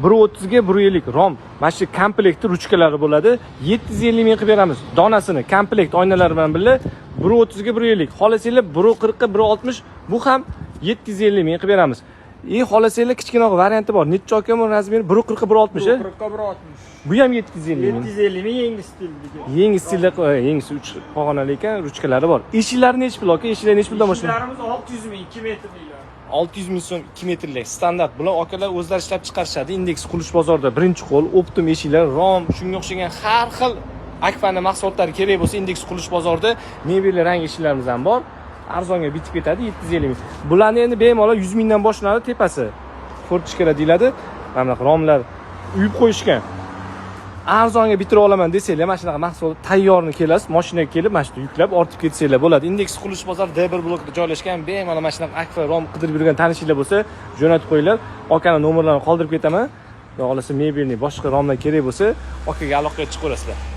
130 ga 150 rom. Mana shu komplektni ruchkalari bo'ladi. 750 ming qilib beramiz. Donasini komplekt oynalari bilan birga 130 ga 150. Xohlasanglar 140 ga 160 bu ham 750 ming qilib beramiz. Xohlasanglar kichkinaroq varianti bor. Necha okaman razmeri 140 ga 160. 140 ga 160. Bu ham 750 ming. 750 ming yangi stildagi. Yangi stilda, yangisi 3 pog'onali ekan, ruchkalari bor. Eshiklari nechi pul aka? Eshiklar nechi puldan boshlanadi? Eshiklarimiz 600 ming, 2 metrliklar. 600 ming so'm 2 metrlik standart. Bular akalar o'zlari ishlab chiqarishadi. Index qurilish bozorida birinchi qo'l, optim eshiklar, rom, shunga o'xshagan har xil Akfa'ni mahsulotlari kerak bo'lsa, Index qurilish bozorida mebelli rang eshiklarimiz ham bor. Arzonga bitib ketadi 750 ming. Bularni endi bemalol 100 mingdan boshlanadi tepasi. Fortishkalar deyiladi. Mana bunaqa romlar uyib qo'yishgan. Arzonga bitirib olaman desanglar, mana shunaqa mahsulot tayyorni kelasiz, mashinaga kelib, mana shu yuklab ortib ketsanglar bo'ladi. Index qurilish bozori D1 blokida joylashgan. Bemalol mana shunaqa Akfa rom qidirib yurgan tanishinglar bo'lsa, jo'natib qo'yinglar. Okaning nomerlarini qoldirib ketaman. Xudo xolasa mebelni boshqa romlar kerak bo'lsa, okaga aloqaga chiqaverasizlar.